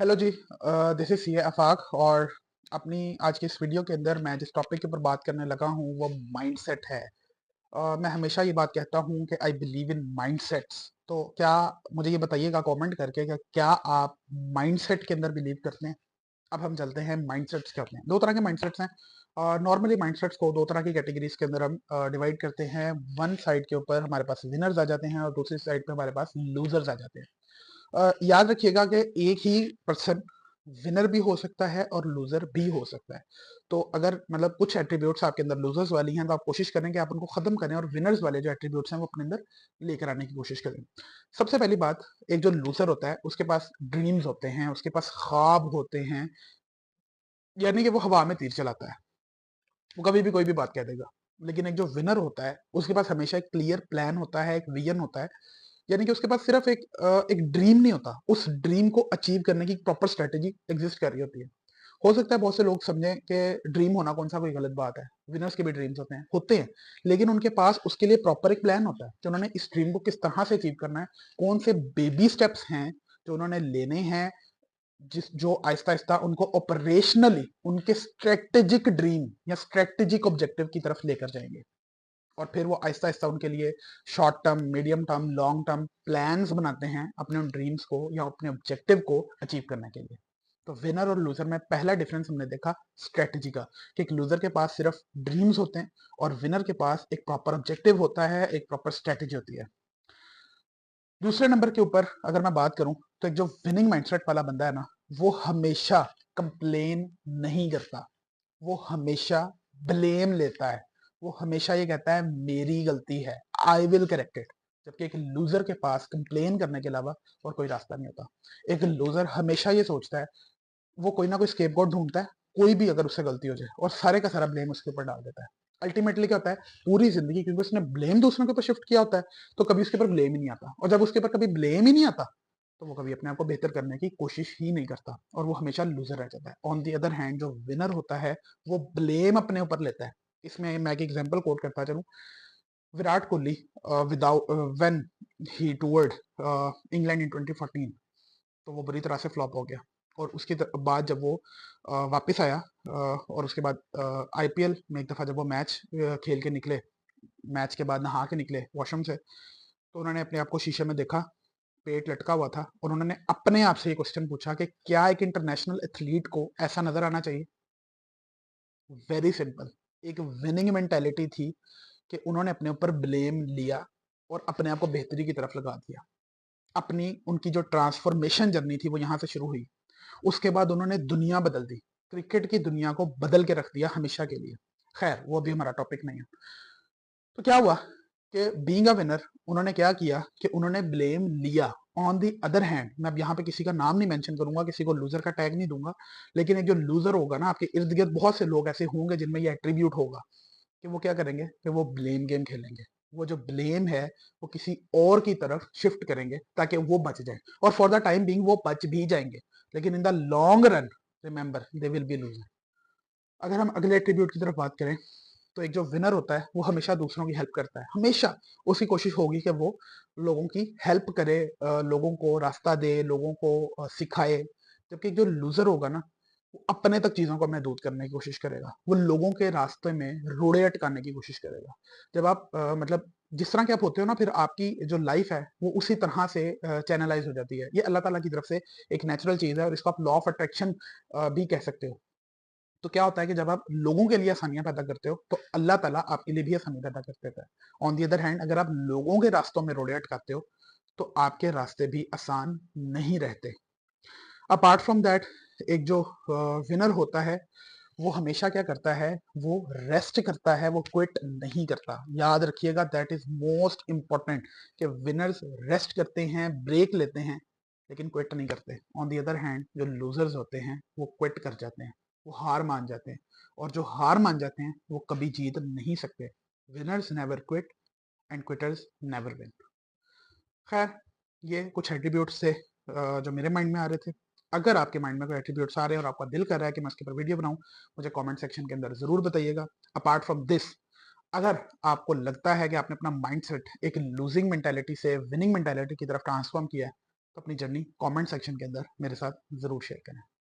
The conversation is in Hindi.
हेलो जी। दिस इज सी आफाक और अपनी आज की इस वीडियो के अंदर मैं जिस टॉपिक के ऊपर बात करने लगा हूँ वो माइंडसेट है। मैं हमेशा ये बात कहता हूँ कि आई बिलीव इन माइंडसेट्स। तो क्या मुझे ये बताइएगा कमेंट करके कि क्या आप माइंडसेट के अंदर बिलीव करते हैं। अब हम चलते हैं माइंडसेट्स क्या होते हैं। दो तरह के माइंडसेट्स हैं। नॉर्मली माइंडसेट्स को दो तरह की कैटेगरीज के अंदर हम डिवाइड करते हैं। वन साइड के ऊपर हमारे पास विनर्स आ जाते हैं और दूसरी साइड पे हमारे पास लूजर्स आ जाते हैं। याद रखिएगा कि एक ही पर्सन विनर भी हो सकता है और लूजर भी हो सकता है। तो अगर मतलब कुछ एट्रीब्यूट्स आपके अंदर लूजर्स वाली हैं तो आप कोशिश करें कि आप उनको खत्म करें और विनर्स वाले जो एट्रीब्यूट्स हैं वो अपने अंदर लेकर आने की कोशिश करें। सबसे पहली बात, एक जो लूजर होता है उसके पास ड्रीम्स होते हैं, उसके पास ख्वाब होते हैं, यानी कि वो हवा में तीर चलाता है, वो कभी भी कोई भी बात कह देगा। लेकिन एक जो विनर होता है उसके पास हमेशा एक क्लियर प्लान होता है, एक विजन होता है, यानी कि उसके पास सिर्फ एक ड्रीम नहीं होता, उस ड्रीम को अचीव करने की प्रॉपर स्ट्रेटेजी एग्जिस्ट कर रही होती है। हो सकता है बहुत से लोग समझें कि ड्रीम होना कौन सा कोई गलत बात है। विनर्स के भी ड्रीम्स होते हैं, लेकिन उनके पास उसके लिए प्रॉपर एक प्लान होता है कि उन्होंने इस ड्रीम को किस तरह से अचीव करना है, कौन से बेबी स्टेप्स हैं जो उन्होंने लेने हैं, जिस जो आहिस्ता आहिस्ता उनको ऑपरेशनली उनके स्ट्रेटेजिक ड्रीम या स्ट्रेटेजिक ऑब्जेक्टिव की तरफ लेकर जाएंगे। और फिर वो आहिस्ता आहिस्ता उनके लिए short term, medium term, long term plans बनाते हैं अपने उन ड्रीम्स को या अपने ऑब्जेक्टिव को अचीव करने के लिए। तो विनर और लूजर में पहला डिफरेंस हमने देखा स्ट्रेटजी का, कि एक लूजर के पास सिर्फ ड्रीम्स होते हैं और विनर के पास एक प्रॉपर ऑब्जेक्टिव होता है, एक प्रॉपर स्ट्रेटजी होती है। दूसरे नंबर के ऊपर अगर मैं बात करूं तो एक जो विनिंग माइंडसेट वाला बंदा है ना, वो हमेशा कंप्लेन नहीं करता, वो हमेशा ब्लेम लेता है, वो हमेशा ये कहता है मेरी गलती है, आई विल करेक्ट इट। जबकि एक लूजर के पास कंप्लेन करने के अलावा और कोई रास्ता नहीं होता। एक लूजर हमेशा ये सोचता है, वो कोई ना कोई स्केपगोट ढूंढता है, कोई भी अगर उससे गलती हो जाए और सारे का सारा ब्लेम उसके ऊपर डाल देता है। अल्टीमेटली क्या होता है, पूरी जिंदगी क्योंकि उसने ब्लेम दूसरों के ऊपर शिफ्ट किया होता है, तो कभी उसके ऊपर ब्लेम ही नहीं आता, और जब उसके ऊपर कभी ब्लेम ही नहीं आता तो वो कभी अपने आप को बेहतर करने की कोशिश ही नहीं करता और वो हमेशा लूजर रह जाता है। ऑन दी अदर हैंड जो विनर होता है वो ब्लेम अपने ऊपर लेता है। इसमें मैं एक एग्जांपल कोट करता चलूं, Virat Kohli without when he toured England in 2014, तो वो बुरी तरह से फ्लॉप हो गया। और उसके बाद जब वो वापस आया, और उसके बाद आईपीएल में एक दफ़ा जब वो मैच खेल के निकले, मैच के बाद नहा के निकले वॉशरूम से, तो उन्होंने अपने आप को शीशे में देखा, पेट लटका हुआ था, और उन्होंने अपने आप से ये क्वेश्चन पूछा कि क्या एक इंटरनेशनल एथलीट को ऐसा नजर आना चाहिए। वेरी सिंपल, एक विनिंग मेंटेलिटी थी कि उन्होंने अपने ऊपर ब्लेम लिया और अपने आप को बेहतरी की तरफ लगा दिया। अपनी उनकी जो ट्रांसफॉर्मेशन जर्नी थी वो यहाँ से शुरू हुई। उसके बाद उन्होंने दुनिया बदल दी, क्रिकेट की दुनिया को बदल के रख दिया हमेशा के लिए। खैर वो अभी हमारा टॉपिक नहीं है। तो क्या हुआ कि बीइंग अ विनर उन्होंने क्या किया कि उन्होंने ब्लेम लिया। ऑन दी अदर हैंड, मैं अब यहाँ पे किसी का नाम नहीं मेंशन करूंगा, किसी को लूजर का टैग नहीं दूंगा, लेकिन एक जो लूजर होगा ना, आपके इर्द गिर्द बहुत से लोग ऐसे होंगे जिनमें ये एट्रीब्यूट होगा कि वो क्या करेंगे कि वो ब्लेम गेम खेलेंगे। वो जो ब्लेम है वो किसी और की तरफ शिफ्ट करेंगे ताकि वो बच जाए, और फॉर द टाइम बीइंग वो बच भी जाएंगे, लेकिन in the long run remember they will be loser. अगर हम अगले एट्रीब्यूट की तरफ बात करें तो एक जो विनर होता है वो हमेशा दूसरों की हेल्प करता है, हमेशा उसकी कोशिश होगी कि वो लोगों की हेल्प करे, लोगों को रास्ता दे, लोगों को सिखाए। जबकि एक जो लूजर होगा ना, वो अपने तक चीजों को महदूद करने की कोशिश करेगा, वो लोगों के रास्ते में रोड़े अटकाने की कोशिश करेगा। जब आप मतलब जिस तरह के आप होते हो ना, फिर आपकी जो लाइफ है वो उसी तरह से चैनलाइज हो जाती है। ये अल्लाह ताला की तरफ से एक नेचुरल चीज है और इसको आप लॉ ऑफ अट्रैक्शन भी कह सकते हो। तो क्या होता है कि जब आप लोगों के लिए आसानियां पैदा करते हो तो अल्लाह ताला आपके लिए भी आसानी पैदा कर देता है। ऑन दी अदर हैंड अगर आप लोगों के रास्तों में रोड़े अटकाते हो तो आपके रास्ते भी आसान नहीं रहते। अपार्ट फ्रॉम दैट, एक जो विनर होता है वो हमेशा क्या करता है, वो रेस्ट करता है, वो क्विट नहीं करता। याद रखिएगा, दैट इज मोस्ट इंपॉर्टेंट, कि विनर्स रेस्ट करते हैं, ब्रेक लेते हैं, लेकिन क्विट नहीं करते। ऑन दी अदर हैंड जो लूजर्स होते हैं वो क्विट कर जाते हैं, वो हार मान जाते हैं, और जो हार मान जाते हैं वो कभी जीत नहीं सकते। Winners never quit and quitters never win. खैर, ये कुछ एट्रीब्यूट्स थे जो मेरे माइंड में आ रहे थे। अगर आपके माइंड में कोई एट्रीब्यूट्स आ रहे हैं और आपका दिल कर रहा है कि मैं उसके ऊपर वीडियो बनाऊं, मुझे कमेंट सेक्शन के अंदर जरूर बताइएगा। अपार्ट फ्रॉम दिस, अगर आपको लगता है कि आपने अपना माइंडसेट एक लूजिंग मेंटालिटी से विनिंग मेंटालिटी की तरफ ट्रांसफॉर्म किया है, तो अपनी जर्नी कमेंट सेक्शन के अंदर मेरे साथ ज़रूर शेयर करें।